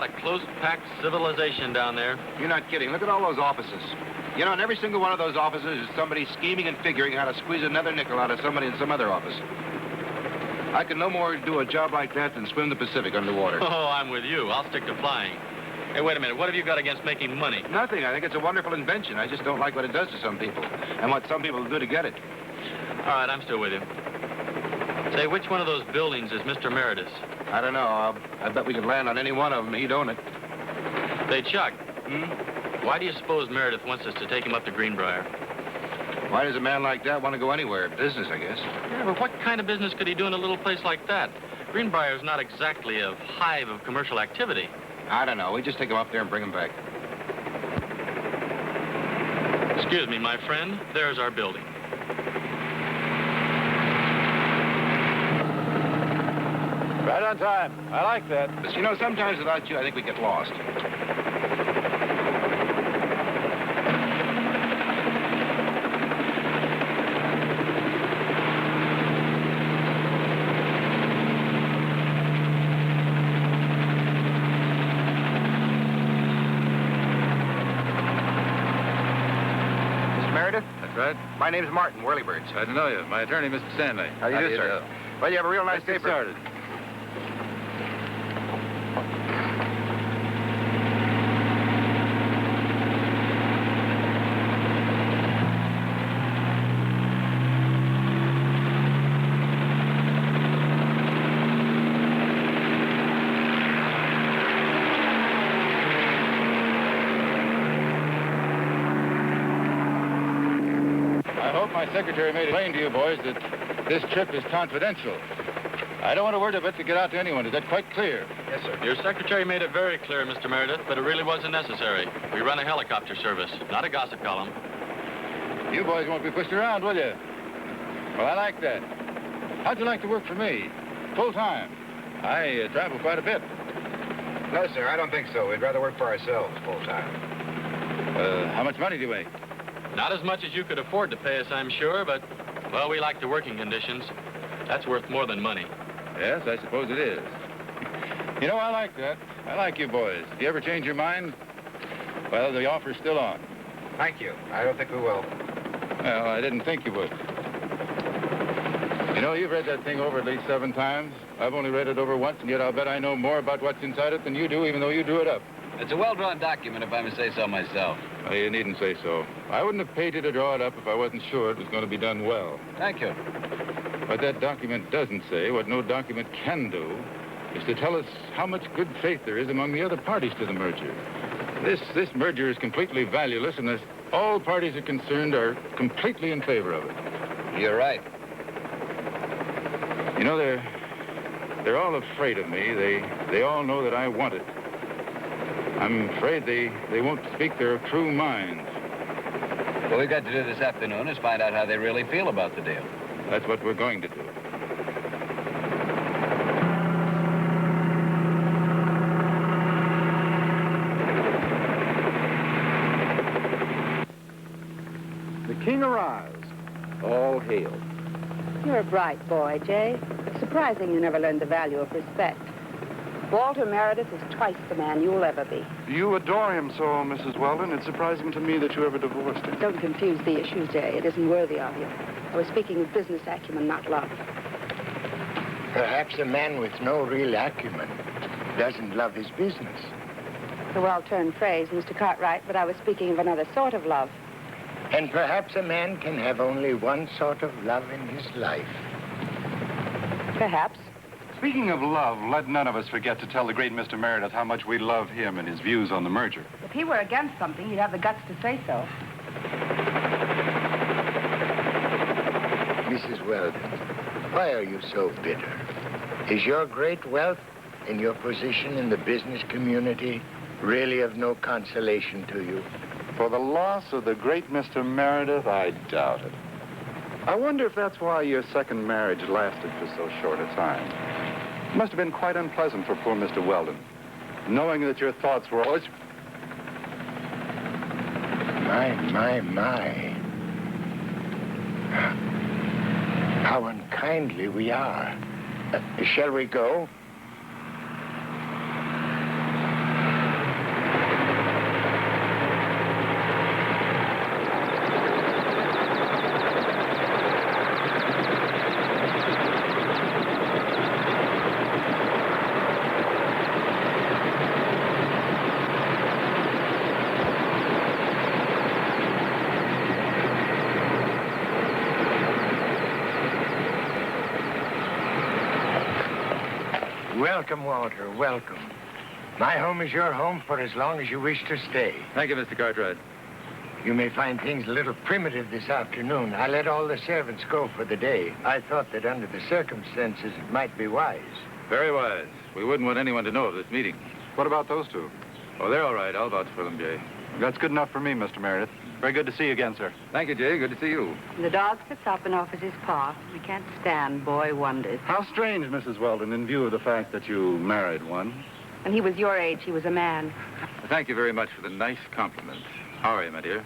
lot of close-packed civilization down there. You're not kidding. Look at all those offices. You know, in every single one of those offices is somebody scheming and figuring how to squeeze another nickel out of somebody in some other office. I can no more do a job like that than swim the Pacific underwater. Oh, I'm with you. I'll stick to flying. Hey, wait a minute. What have you got against making money? Nothing. I think it's a wonderful invention. I just don't like what it does to some people and what some people do to get it. All right, I'm still with you. Say, which one of those buildings is Mr. Meredith's? I don't know. I bet we could land on any one of them. He'd own it. Say, Chuck. Why do you suppose Meredith wants us to take him up to Greenbrier? Why does a man like that want to go anywhere? Business, I guess. Yeah, but what kind of business could he do in a little place like that? Greenbrier's not exactly a hive of commercial activity. I don't know. We just take him up there and bring him back. Excuse me, my friend. There's our building. Right on time. I like that. But, you know, sometimes without you, I think we get lost. Right? My name's Martin, Whirlybirds. Glad to know you. My attorney, Mr. Stanley. How do you do, sir? Well, you have a real nice Let's get paper. started. My secretary made it plain to you boys that this trip is confidential. I don't want a word of it to get out to anyone. Is that quite clear? Yes, sir. Your secretary made it very clear, Mr. Meredith, but it really wasn't necessary. We run a helicopter service, not a gossip column. You boys won't be pushed around, will you? Well, I like that. How'd you like to work for me? Full time. I travel quite a bit. No, sir, I don't think so. We'd rather work for ourselves full time. How much money do you make? Not as much as you could afford to pay us, I'm sure, but, well, we like the working conditions. That's worth more than money. Yes, I suppose it is. You know, I like that. I like you boys. If you ever change your mind, well, the offer's still on. Thank you. I don't think we will. Well, I didn't think you would. You know, you've read that thing over at least 7 times. I've only read it over once, and yet I'll bet I know more about what's inside it than you do, even though you drew it up. It's a well-drawn document, if I may say so myself. Well, you needn't say so. I wouldn't have paid you to draw it up if I wasn't sure it was going to be done well. Thank you. What that document doesn't say, what no document can do, is to tell us how much good faith there is among the other parties to the merger. This merger is completely valueless, and as all parties are concerned are completely in favor of it. You're right. You know, they're all afraid of me. They all know that I want it. I'm afraid they won't speak their true minds. What we've got to do this afternoon is find out how they really feel about the deal. That's what we're going to do. The king arrives. All hail. You're a bright boy, Jay. It's surprising you never learned the value of respect. Walter Meredith is twice the man you'll ever be. You adore him so, Mrs. Weldon. It's surprising to me that you ever divorced him. Don't confuse the issue, Jay. It isn't worthy of you. I was speaking of business acumen, not love. Perhaps a man with no real acumen doesn't love his business. It's a well-turned phrase, Mr. Cartwright, but I was speaking of another sort of love. And perhaps a man can have only one sort of love in his life. Perhaps. Speaking of love, let none of us forget to tell the great Mr. Meredith how much we love him and his views on the merger. If he were against something, he'd have the guts to say so. Mrs. Weldon, why are you so bitter? Is your great wealth and your position in the business community really of no consolation to you? For the loss of the great Mr. Meredith, I doubt it. I wonder if that's why your second marriage lasted for so short a time. It must have been quite unpleasant for poor Mr. Weldon, knowing that your thoughts were always... My. How unkindly we are. Shall we go? Welcome, Walter. Welcome. My home is your home for as long as you wish to stay. Thank you, Mr. Cartwright. You may find things a little primitive this afternoon. I let all the servants go for the day. I thought that under the circumstances it might be wise. Very wise. We wouldn't want anyone to know of this meeting. What about those two? Oh, they're all right. I'll vouch for them, Jay. That's good enough for me, Mr. Meredith. Very good to see you again, sir. Thank you, Jay. Good to see you. The dog sits up and offers his paw. We can't stand boy wonders. How strange, Mrs. Weldon, in view of the fact that you married one. When he was your age, he was a man. Thank you very much for the nice compliment. How are you, my dear?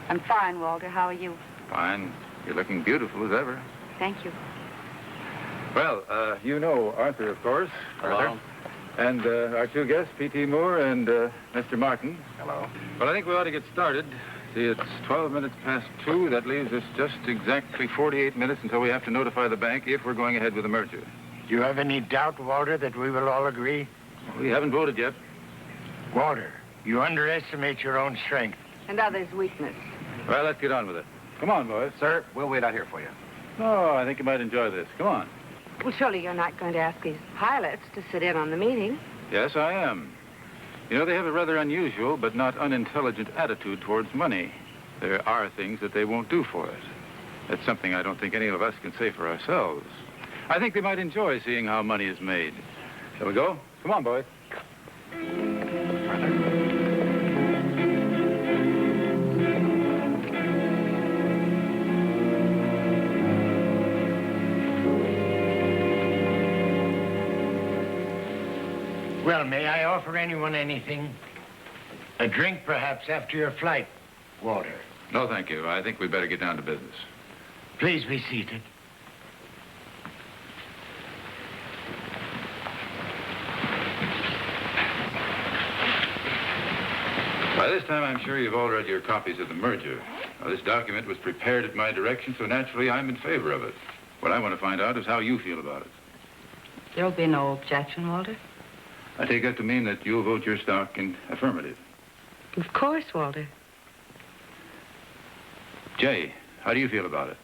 I'm fine, Walter. How are you? Fine. You're looking beautiful as ever. Thank you. Well, you know Arthur, of course. Hello. Arthur. And our two guests, P.T. Moore and Mr. Martin. Hello. Well, I think we ought to get started. See, it's 12 minutes past 2. That leaves us just exactly 48 minutes until we have to notify the bank if we're going ahead with the merger. Do you have any doubt, Walter, that we will all agree? We haven't voted yet. Walter, you underestimate your own strength. And others' weakness. Well, let's get on with it. Come on, boys. Sir, we'll wait out here for you. Oh, I think you might enjoy this. Come on. Well, surely you're not going to ask these pilots to sit in on the meeting. Yes, I am. You know, they have a rather unusual but not unintelligent attitude towards money. There are things that they won't do for it. That's something I don't think any of us can say for ourselves. I think they might enjoy seeing how money is made. Shall we go? Come on, boys. Well, may I offer anyone anything? A drink, perhaps, after your flight, Walter. No, thank you. I think we'd better get down to business. Please be seated. By this time, I'm sure you've all read your copies of the merger. Now, this document was prepared at my direction, so naturally I'm in favor of it. What I want to find out is how you feel about it. There'll be no objection, Walter. I take that to mean that you'll vote your stock in affirmative. Of course, Walter. Jay, how do you feel about it?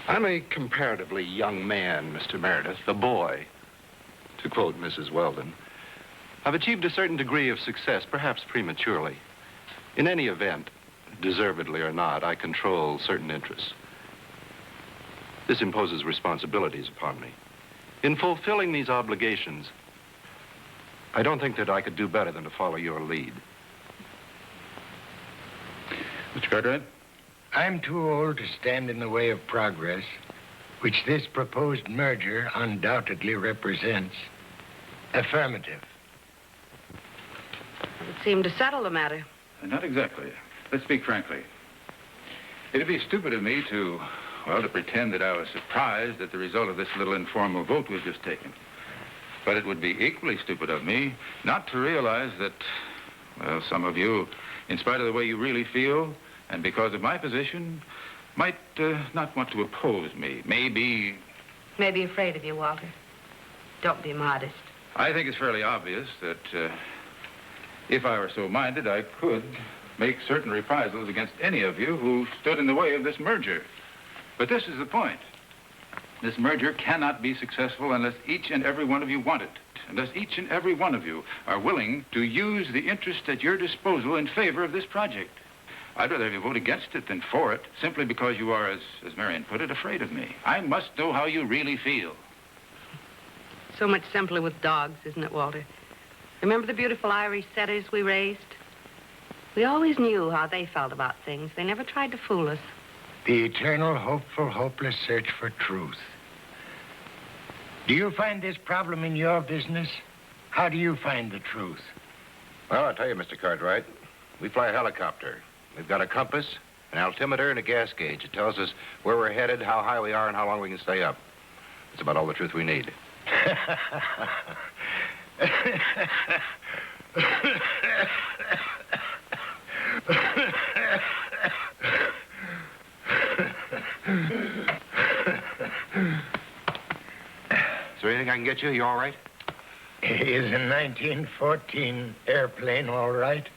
I'm a comparatively young man, Mr. Meredith, a boy, to quote Mrs. Weldon. I've achieved a certain degree of success, perhaps prematurely. In any event, deservedly or not, I control certain interests. This imposes responsibilities upon me. In fulfilling these obligations, I don't think that I could do better than to follow your lead. Mr. Cartwright? I'm too old to stand in the way of progress, which this proposed merger undoubtedly represents. Affirmative. It seemed to settle the matter. Not exactly. Let's speak frankly. It'd be stupid of me to pretend that I was surprised at the result of this little informal vote we've just taken. But it would be equally stupid of me not to realize that, well, some of you, in spite of the way you really feel, and because of my position, might not want to oppose me. Maybe afraid of you, Walter. Don't be modest. I think it's fairly obvious that if I were so minded, I could make certain reprisals against any of you who stood in the way of this merger. But this is the point. This merger cannot be successful unless each and every one of you want it, unless each and every one of you are willing to use the interest at your disposal in favor of this project. I'd rather have you vote against it than for it, simply because you are, as Marion put it, afraid of me. I must know how you really feel. So much simpler with dogs, isn't it, Walter? Remember the beautiful Irish setters we raised? We always knew how they felt about things. They never tried to fool us. The eternal, hopeful, hopeless search for truth. Do you find this problem in your business? How do you find the truth? Well, I'll tell you, Mr. Cartwright, we fly a helicopter. We've got a compass, an altimeter, and a gas gauge. It tells us where we're headed, how high we are, and how long we can stay up. It's about all the truth we need. Is there anything I can get you? You all right? Is a 1914 airplane all right?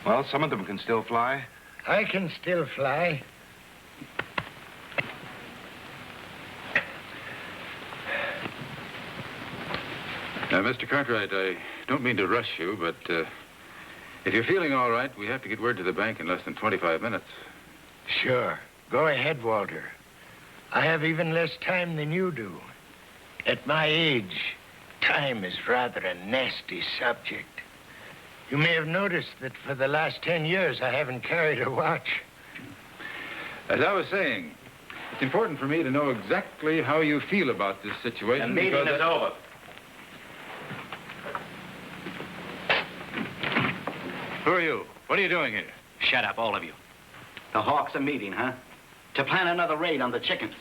Well, some of them can still fly. I can still fly. Mr. Cartwright, I don't mean to rush you, but if you're feeling all right, we have to get word to the bank in less than 25 minutes. Sure. Go ahead, Walter. I have even less time than you do. At my age, time is rather a nasty subject. You may have noticed that for the last 10 years, I haven't carried a watch. As I was saying, it's important for me to know exactly how you feel about this situation. The meeting is over. Who are you? What are you doing here? Shut up, all of you. The Hawks are meeting, huh? To plan another raid on the chickens.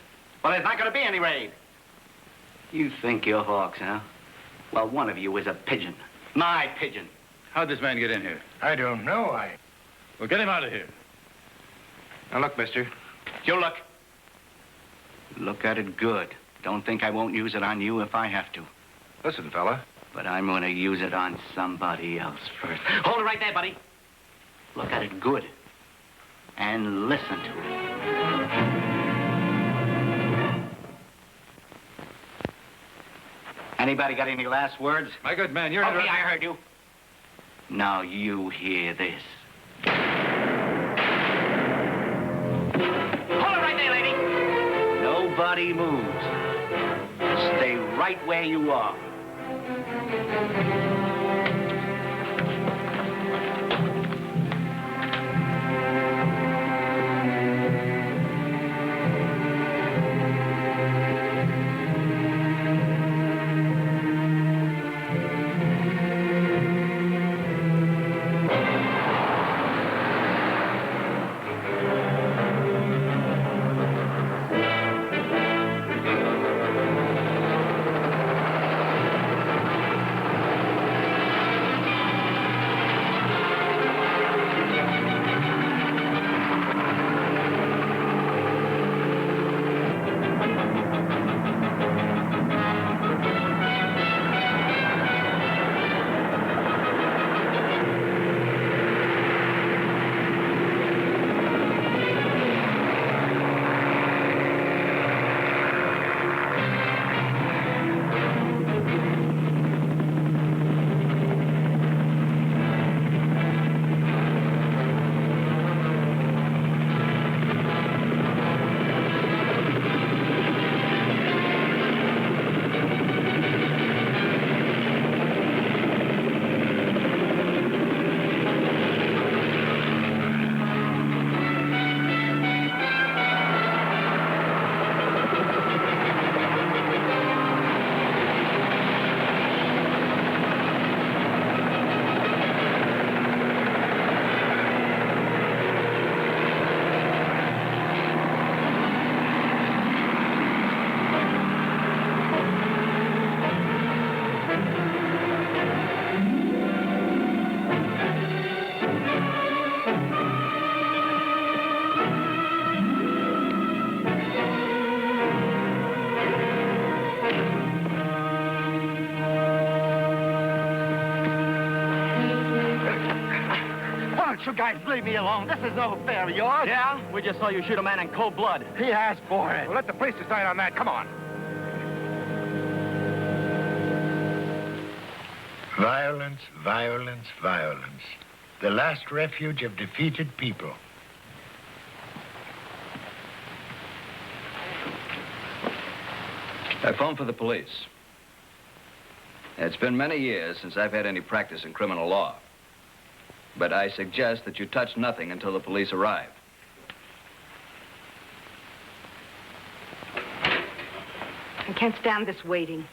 Well, there's not going to be any raid. You think you're Hawks, huh? Well, one of you is a pigeon. My pigeon. How'd this man get in here? I don't know. Well, get him out of here. Now, look, mister. You look. Look at it good. Don't think I won't use it on you if I have to. Listen, fella. But I'm going to use it on somebody else first. Hold it right there, buddy. Look at it good. And listen to it. Anybody got any last words? My good man, you're... Okay, I heard you. Now you hear this. Hold it right there, lady. Nobody moves. Stay right where you are. You guys leave me alone. This is no affair of yours. Yeah? We just saw you shoot a man in cold blood. He asked for it. Well, let the police decide on that. Come on. Violence, violence, violence. The last refuge of defeated people. I phoned for the police. It's been many years since I've had any practice in criminal law. But I suggest that you touch nothing until the police arrive. I can't stand this waiting.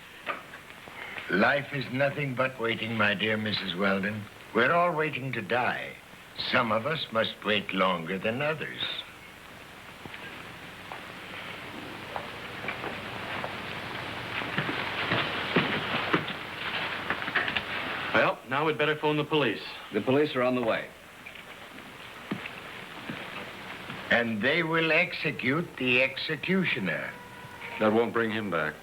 Life is nothing but waiting, my dear Mrs. Weldon. We're all waiting to die. Some of us must wait longer than others. Well, now we'd better phone the police. The police are on the way. And they will execute the executioner. That won't bring him back.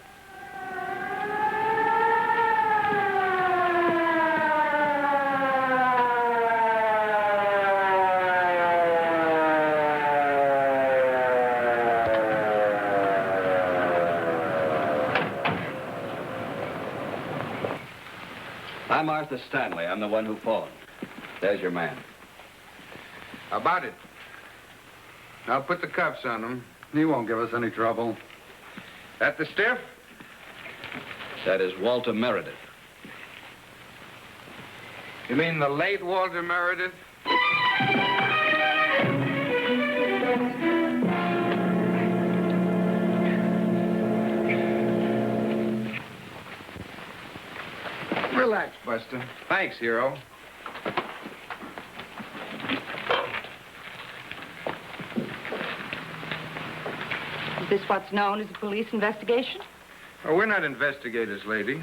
I'm Arthur Stanley. I'm the one who phoned. There's your man. How about it? I'll put the cuffs on him. He won't give us any trouble. At the stiff? That is Walter Meredith. You mean the late Walter Meredith? Relax, Buster. Thanks, hero. Is this what's known as a police investigation? Oh, we're not investigators, lady.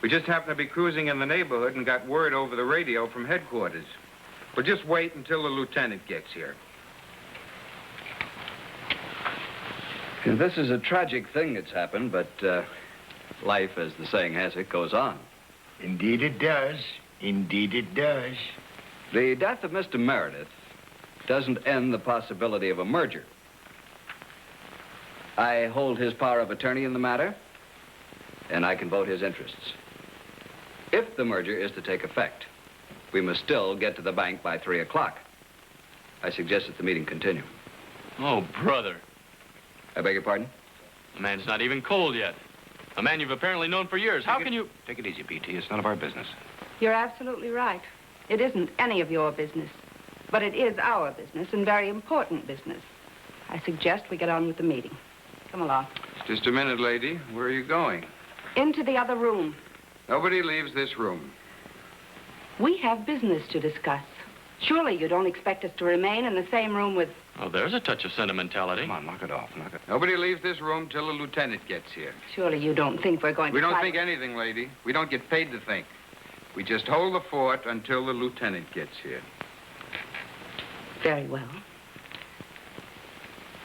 We just happened to be cruising in the neighborhood and got word over the radio from headquarters. We'll just wait until the lieutenant gets here. This is a tragic thing that's happened, but life, as the saying has it, goes on. Indeed it does. Indeed it does. The death of Mr. Meredith doesn't end the possibility of a merger. I hold his power of attorney in the matter, and I can vote his interests. If the merger is to take effect, we must still get to the bank by 3 o'clock. I suggest that the meeting continue. Oh, brother. I beg your pardon? The man's not even cold yet. A man you've apparently known for years. How can you... Take it easy, BT. It's none of our business. You're absolutely right. It isn't any of your business. But it is our business, and very important business. I suggest we get on with the meeting. Come along. Just a minute, lady. Where are you going? Into the other room. Nobody leaves this room. We have business to discuss. Surely you don't expect us to remain in the same room with... Oh, there's a touch of sentimentality. Come on, knock it off. Nobody leaves this room till the lieutenant gets here. Surely you don't think we're going We to... don't think anything, lady. We don't get paid to think. We just hold the fort until the lieutenant gets here. Very well.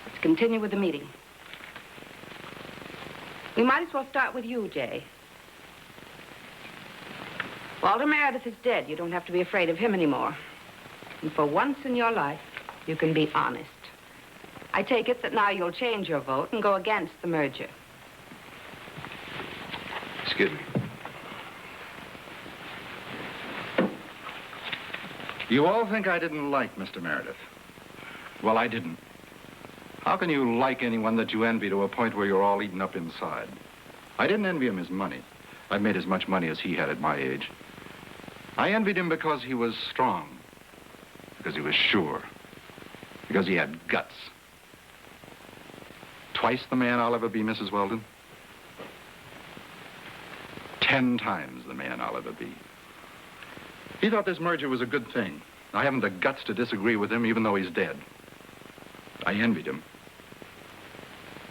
Let's continue with the meeting. We might as well start with you, Jay. Walter Meredith is dead. You don't have to be afraid of him anymore. And for once in your life, you can be honest. I take it that now you'll change your vote and go against the merger. Excuse me. You all think I didn't like Mr. Meredith. Well, I didn't. How can you like anyone that you envy to a point where you're all eaten up inside? I didn't envy him his money. I've made as much money as he had at my age. I envied him because he was strong, because he was sure, because he had guts. Twice the man I'll ever be, Mrs. Weldon. 10 times the man I'll ever be. He thought this merger was a good thing. I haven't the guts to disagree with him, even though he's dead. I envied him,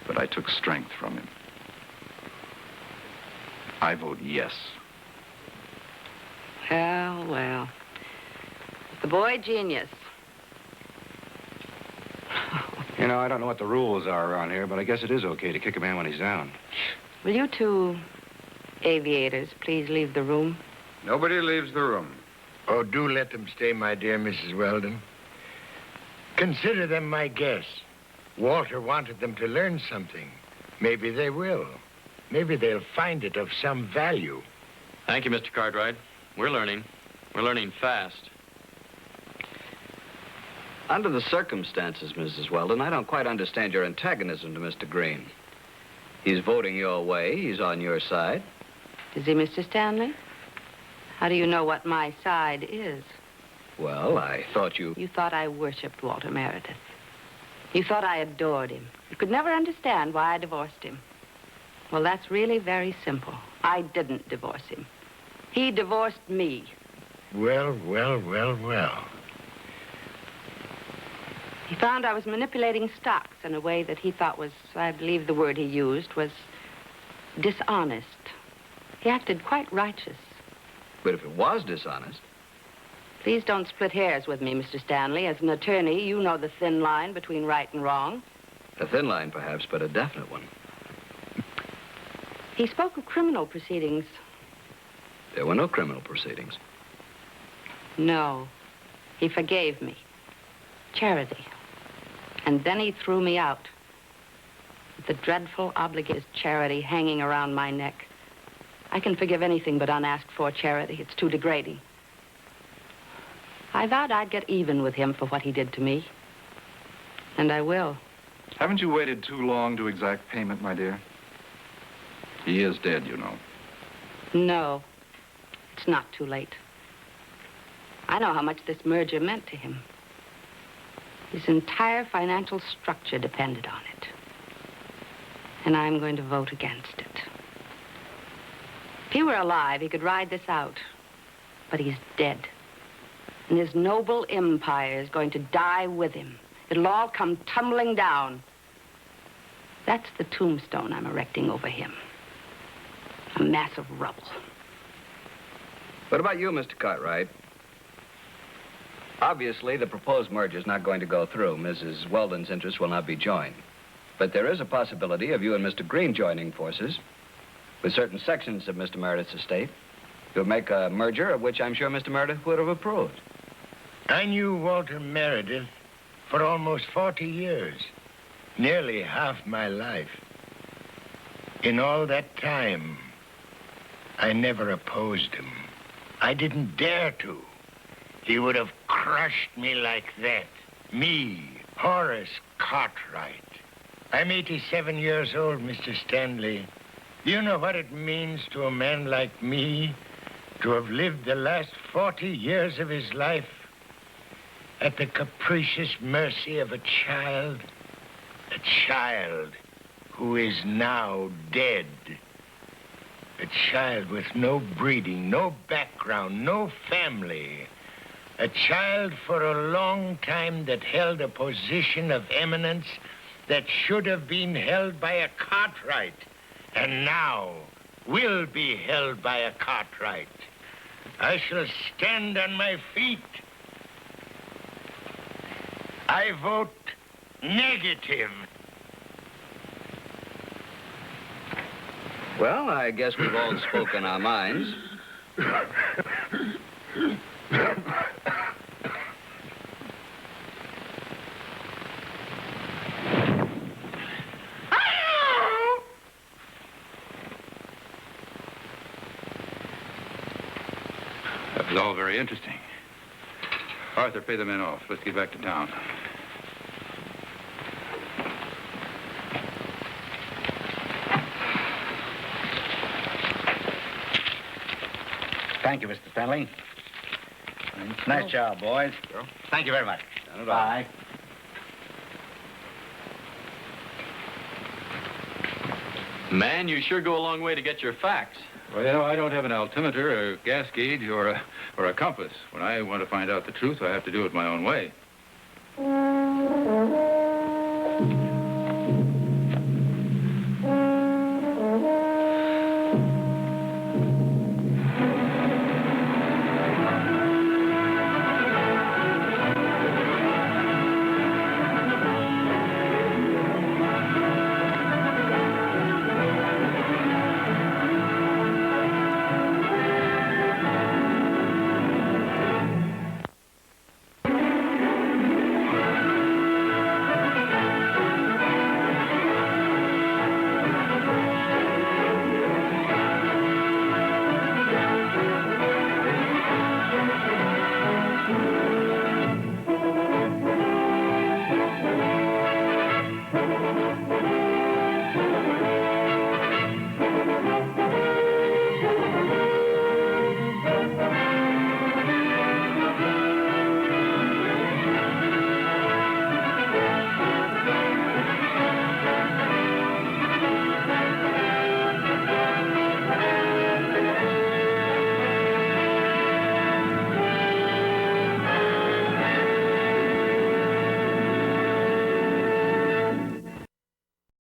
but I took strength from him. I vote yes. Well, well. The boy genius. You know, I don't know what the rules are around here, but I guess it is okay to kick a man when he's down. Will you two aviators please leave the room? Nobody leaves the room. Oh, do let them stay, my dear Mrs. Weldon. Consider them my guests. Walter wanted them to learn something. Maybe they will. Maybe they'll find it of some value. Thank you, Mr. Cartwright. We're learning. We're learning fast. Under the circumstances, Mrs. Weldon, I don't quite understand your antagonism to Mr. Green. He's voting your way. He's on your side. Is he, Mr. Stanley? How do you know what my side is? Well, I thought you... You thought I worshipped Walter Meredith. You thought I adored him. You could never understand why I divorced him. Well, that's really very simple. I didn't divorce him. He divorced me. Well, well, well, well. He found I was manipulating stocks in a way that he thought was, I believe the word he used, was dishonest. He acted quite righteous. But if it was dishonest... Please don't split hairs with me, Mr. Stanley. As an attorney, you know the thin line between right and wrong. A thin line, perhaps, but a definite one. He spoke of criminal proceedings. There were no criminal proceedings. No. He forgave me. Charity. And then he threw me out. With the dreadful obligation charity hanging around my neck. I can forgive anything but unasked-for charity. It's too degrading. I vowed I'd get even with him for what he did to me. And I will. Haven't you waited too long to exact payment, my dear? He is dead, you know. No, it's not too late. I know how much this merger meant to him. His entire financial structure depended on it. And I'm going to vote against it. If he were alive, he could ride this out. But he's dead. And his noble empire is going to die with him. It'll all come tumbling down. That's the tombstone I'm erecting over him. A mass of rubble. What about you, Mr. Cartwright? Obviously, the proposed merger is not going to go through. Mrs. Weldon's interests will not be joined. But there is a possibility of you and Mr. Green joining forces with certain sections of Mr. Meredith's estate. You'll make a merger of which I'm sure Mr. Meredith would have approved. I knew Walter Meredith for almost 40 years, nearly half my life. In all that time, I never opposed him. I didn't dare to. He would have crushed me like that. Me, Horace Cartwright. I'm 87 years old, Mr. Stanley. Do you know what it means to a man like me to have lived the last 40 years of his life at the capricious mercy of a child who is now dead? A child with no breeding, no background, no family. A child for a long time that held a position of eminence that should have been held by a Cartwright, and now will be held by a Cartwright. I shall stand on my feet. I vote negative. Well, I guess we've all spoken our minds. That was all very interesting. Arthur, pay the men off. Let's get back to town. Thank you, Mr. Stanley. Nice job, boys. Sure. Thank you very much. Not at all. Bye. Man, you sure go a long way to get your facts. Well, you know, I don't have an altimeter, a gas gauge, or a compass. When I want to find out the truth, I have to do it my own way.